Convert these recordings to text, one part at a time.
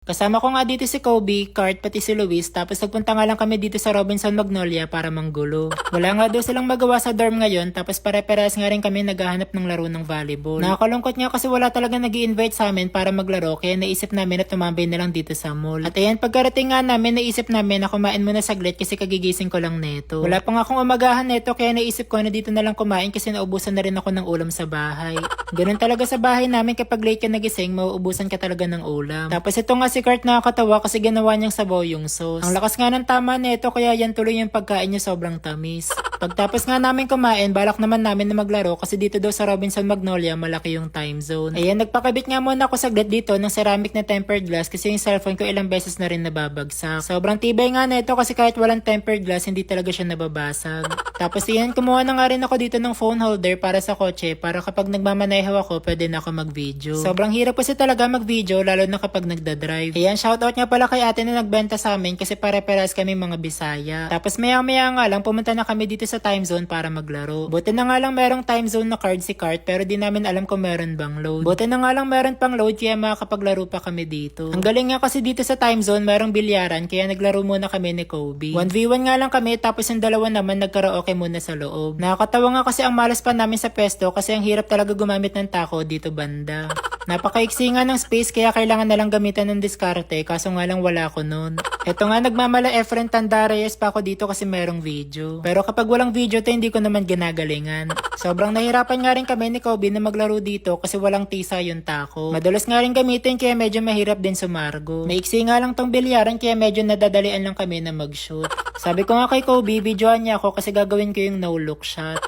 Kasama ko nga dito si Kobe, Kurt, pati si Luis, tapos nagpunta nga lang kami dito sa Robinson Magnolia para manggulo. Wala nga daw silang magawa sa dorm ngayon, tapos pare-parehas nga rin kami naghahanap ng laro ng volleyball. Nakakalungkot nga kasi wala talaga nag-i-invite sa amin para maglaro, kaya naisip namin na tumambay na lang dito sa mall. At ayan, pagkarating nga namin, naisip namin na kumain muna saglit kasi kagigising ko lang neto. Wala pa nga akong umagahan neto, kaya naisip ko na dito na lang kumain kasi naubusan na rin ako ng ulam sa bahay. Ganun talaga sa bahay namin, kapag late ka nagising, mauubusan ka talaga ng ulam. Tapos ito nga si Kurt, nakakatawa kasi ginawa niyang sabaw yung sauce. Ang lakas nga ng tama nito, kaya yan tuloy yung pagkain niya, sobrang tamis. Pagtapos nga namin kumain, balak naman namin na maglaro kasi dito daw sa Robinson Magnolia malaki yung time zone. Ayan, nagpakabit nga muna ako saglit dito ng ceramic na tempered glass kasi yung cellphone ko ilang beses na rin nababagsak. Sobrang tibay nga nito kasi kahit walang tempered glass, hindi talaga siya nababasag. Tapos iyan, kumuha na nga rin ako dito ng phone holder para sa kotse para kapag nagmamaneho ako, pwede na ako mag-video. Sobrang hirap kasi talaga mag-video lalo na kapag nagdadrive. Ayan, shoutout nga pala kay ate na nagbenta sa amin kasi pare-parehas kami mga Bisaya. Tapos maya-maya nga lang pumunta na kami dito sa time zone para maglaro. Buti na nga lang merong time zone na card si Kurt pero di namin alam kung meron bang load. Buti na nga lang meron pang load kaya makakapaglaro pa kami dito. Ang galing nga kasi dito sa time zone merong bilyaran kaya naglaro muna kami ni Kobe. 1v1 nga lang kami tapos yung dalawa naman nagkaraoke muna sa loob. Nakakatawa nga kasi ang malas pa namin sa pesto kasi ang hirap talaga gumamit ng tako dito banda. Napakaiksi nga ng space kaya kailangan na lang gamitan ng diskarte kaso nga lang wala ko nun. Eto nga nagmamala Efren Tandarayes pa ako dito kasi merong video. Pero kapag walang video to hindi ko naman ginagalingan. Sobrang nahirapan nga rin kami ni Kobe na maglaro dito kasi walang tisa yung tako. Madalas nga rin gamitin kaya medyo mahirap din sumargo. Maiksi nga lang tong bilyaran kaya medyo nadadalian lang kami na mag-shoot. Sabi ko nga kay Kobe, videoan niya ako kasi gagawin ko yung no look shot.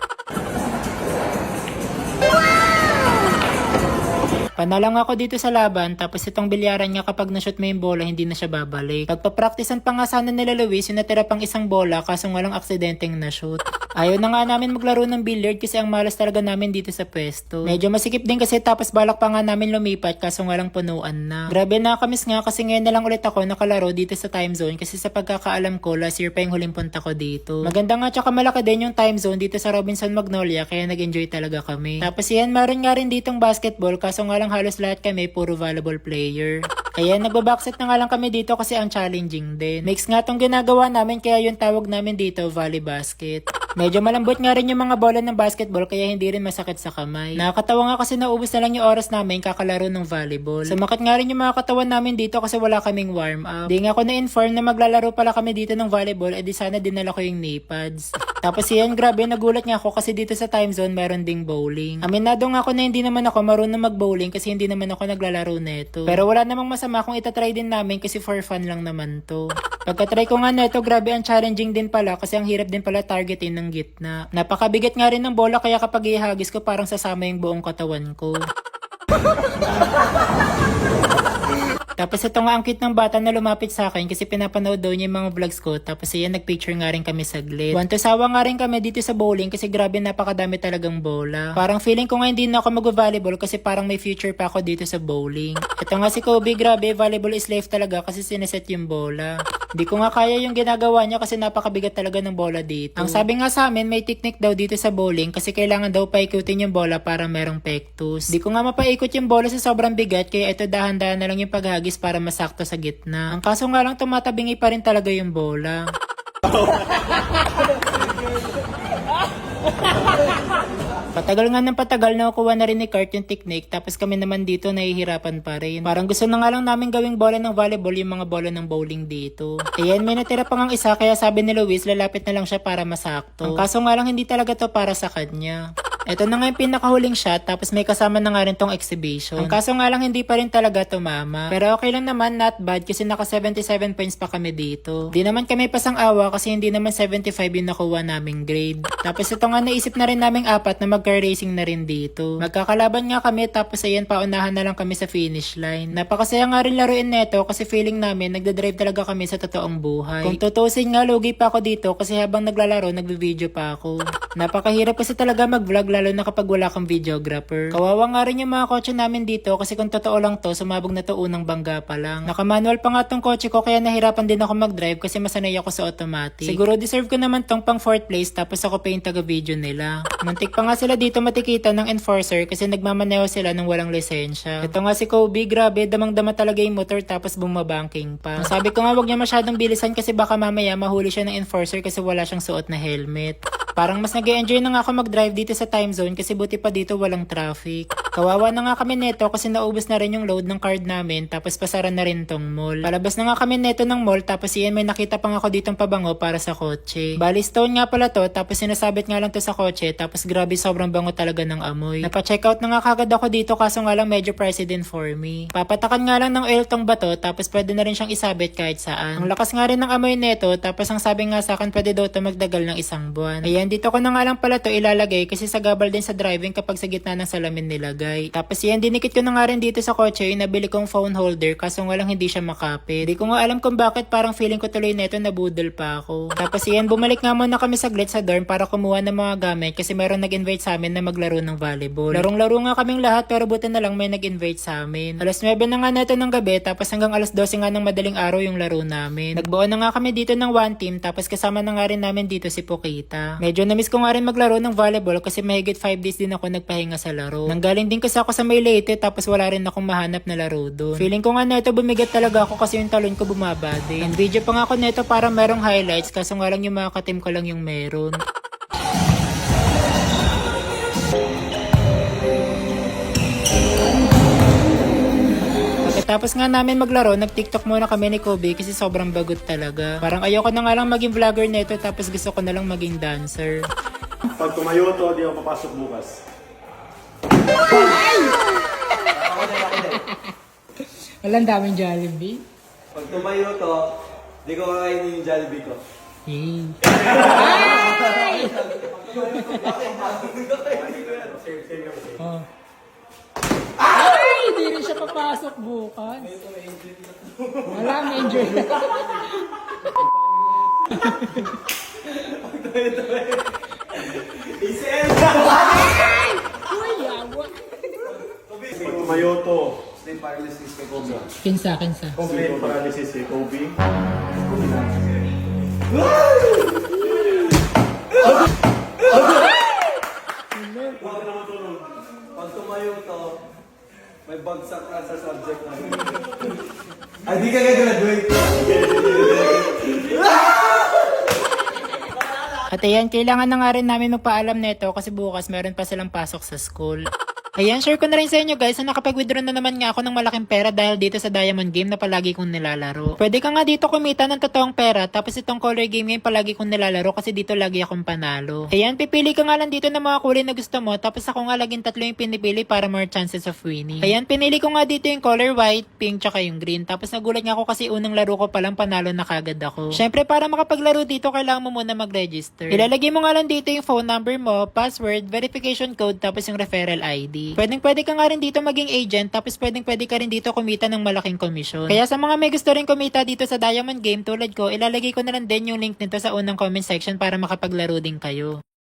Panalang ako dito sa laban tapos itong bilyaran niya kapag na-shoot mo yung bola hindi na siya babalik. Pagpapraktisan pa nga sana nila Luis yung natira pang isang bola kaso walang aksidenteng na-shoot. Ayaw na nga namin maglaro ng billiard kasi ang malas talaga namin dito sa pwesto. Medyo masikip din kasi tapos balak pa nga namin lumipat kaso walang punuan na. Grabe nakakamiss nga kasi ngayon na lang ulit ako nakalaro dito sa time zone kasi sa pagkakaalam ko last year pa yung huling punta ko dito. Maganda nga tsaka malaki din yung time zone dito sa Robinson Magnolia kaya nag-enjoy talaga kami. Tapos yan meron nga rin ditong basketball kaso nga lang halos lahat kami puro volleyball player. Kaya nagbabackset na nga lang kami dito kasi ang challenging din. Mix nga tong ginagawa namin kaya yung tawag namin dito volley basket. Medyo malambot nga rin yung mga bola ng basketball kaya hindi rin masakit sa kamay. Nakakatawa nga kasi naubos na lang yung oras namin kakalaro ng volleyball. Sumakit nga rin yung mga katawan namin dito kasi wala kaming warm up. Di nga ako na-inform na maglalaro pala kami dito ng volleyball edi sana dinala ko yung knee pads. Tapos yan grabe nagulat nga ako kasi dito sa time zone meron ding bowling. Aminado nga ako na hindi naman ako marunong mag-bowling kasi hindi naman ako naglalaro neto. Pero wala namang masama kung itatry din namin kasi for fun lang naman to. Pagka-try ko nga neto grabe ang challenging din pala kasi ang hirap din pala targetin ng gitna. Napakabigat nga rin ng bola kaya kapag ihagis ko parang sasama yung buong katawan ko. Tapos ito nga ang cute ng bata na lumapit sa akin kasi pinapanood daw niya yung mga vlogs ko. Tapos ayan nagpicture nga rin kami saglit. Sawa nga rin kami dito sa bowling kasi grabe napakadami talagang bola. Parang feeling ko nga hindi na ako mag-volleyball kasi parang may future pa ako dito sa bowling. Ito nga si Kobe, grabe volleyball is life talaga kasi sineset yung bola. Hindi ko nga kaya yung ginagawa niya kasi napakabigat talaga ng bola dito. Ang sabi nga sa amin may technique daw dito sa bowling kasi kailangan daw paikutin yung bola para merong pektus. Di ko nga mapaikot yung bola sa sobrang bigat kaya ito dahan-dahan na lang yung paghagis para masakto sa gitna. Ang kaso nga lang tumatabingi pa rin talaga yung bola. Patagal nga ng patagal nakukuha na rin ni Kurt yung technique tapos kami naman dito nahihirapan pa rin. Parang gusto na nga lang namin gawing bola ng volleyball yung mga bola ng bowling dito. Ayan may natira pa ngang isa kaya sabi ni Luis lalapit na lang siya para masakto. Ang kaso nga lang hindi talaga to para sa kanya. Ito na nga yung pinakahuling shot tapos may kasama na nga rin tong exhibition. Ang kaso nga lang hindi pa rin talaga tumama. Pero okay lang naman, not bad kasi naka 77 points pa kami dito. Di naman kami pasang awa kasi hindi naman 75 yung nakuha naming grade. Tapos ito nga naisip na rin naming apat na mag-car racing na rin dito. Magkakalaban nga kami tapos ayan paunahan na lang kami sa finish line. Napakasaya nga rin laruin neto kasi feeling namin nagdadrive talaga kami sa totoong buhay. Kung tutusin nga lugi pa ako dito kasi habang naglalaro nagbe-video pa ako. Napakahirap kasi talaga mag-vlog lalo na kapag wala kang videographer. Kawawa nga rin yung mga kotse namin dito kasi kung totoo lang to, sumabog na to unang bangga pa lang. Naka-manual pa nga tong kotse ko kaya nahirapan din ako mag-drive kasi masanay ako sa automatic. Siguro deserve ko naman tong pang 4th place tapos ako pa yung taga-video nila. Muntik pa nga sila dito matikita ng enforcer kasi nagmamaneho sila ng walang lisensya. Ito nga si Kobe, grabe, damang-dama talaga yung motor tapos bumabangking pa. Sabi ko nga wag niya masyadong bilisan kasi baka mamaya mahuli siya ng enforcer kasi wala siyang suot na helmet. Parang mas nag-enjoy na nga ako mag-drive dito sa time zone kasi buti pa dito walang traffic. Kawawa na nga kami neto kasi naubos na rin yung load ng card namin tapos pasara na rin tong mall. Palabas na nga kami neto ng mall tapos iyan may nakita pa nga ako ditong pabango para sa kotse. Bali stone nga pala to tapos sinasabit nga lang to sa kotse tapos grabe sobrang bango talaga ng amoy. Napa-checkout na nga kagad ako dito kaso nga lang medyo pricey din for me. Papatakan nga lang ng oil tong bato tapos pwede na rin siyang isabit kahit saan. Ang lakas nga rin ng amoy neto tapos ang sabi nga sa akin pwede daw to magdagal ng 1 buwan. Ayan dito ko na nga lang pala to ilalagay kasi sagabal din sa driving kapag sa gitna ng salamin nilagay. Tapos yan dinikit ko na nga rin dito sa kotse yung nabili kong phone holder kaso nga lang hindi siya makapit. Hindi ko nga alam kung bakit parang feeling ko tuloy neto nabudol pa ako. Tapos yan bumalik nga muna kami saglit sa dorm para kumuha ng mga gamit kasi meron nag-invite sa amin na maglaro ng volleyball. Larong-laro nga kaming lahat pero buti na lang may nag-invite sa amin. Alas 9 na nga neto ng gabi tapos hanggang alas 12 nga ng madaling araw yung laro namin. Nagbuo na nga kami dito ng one team tapos kasama na nga rin namin dito si Pokita. Medyo na-miss ko nga rin maglaro ng volleyball kasi mahigit 5 days din ako nagpahinga sa laro. Nanggaling din kasi ako sa may Leyte tapos wala rin akong mahanap na laro doon. Feeling ko nga neto bumigat talaga ako kasi yung talon ko bumaba din. And video pa nga ako neto para merong highlights kaso nga lang yung mga katim ko lang yung meron. Tapos nga namin maglaro, nag-TikTok muna kami ni Kobe kasi sobrang bagot talaga. Parang ayoko na nga lang maging vlogger neto tapos gusto ko na lang maging dancer. Pag tumayo to, di ako papasok bukas. Walang daming Jollibee. Pag tumayo to, di ko kakainin yung Jollibee ko. Hey. Oh. Ay! Hindi rin siya papasok bukas. Wala, major. Isel! Uy, yawa. Pag tumayo to, Sleep paralysis kay Kobe. Kinsa. complete paralysis si Kobe. Pag tumayo to, may bagsak ka sa subject na. Ay, di ka gagraduate. At ayan, kailangan na nga rin namin magpaalam neto kasi bukas meron pa silang pasok sa school. Ayan, share ko na rin sa inyo guys na nakapag-withdraw na naman nga ako ng malaking pera dahil dito sa Diamond Game na palagi kong nilalaro. Pwede ka nga dito kumita ng totoong pera tapos itong color game ngayon palagi kong nilalaro kasi dito lagi akong panalo. Ayan, pipili ka nga lang dito ng mga kulay na gusto mo tapos ako nga laging 3 yung pinipili para more chances of winning. Ayan, pinili ko nga dito yung color white, pink, tsaka yung green. Tapos nagulat nga ako kasi unang laro ko palang panalo na kagad ako. Syempre para makapaglaro dito kailangan mo muna mag-register. Ilalagay mo nga lang dito yung phone number mo, password, verification code, tapos yung referral ID. Pwede ka nga rin dito maging agent tapos pwede ka rin dito kumita ng malaking komisyon. Kaya sa mga may gusto rin kumita dito sa Diamond Game tulad ko, ilalagay ko na lang din yung link nito sa unang comment section para makapaglaro din kayo.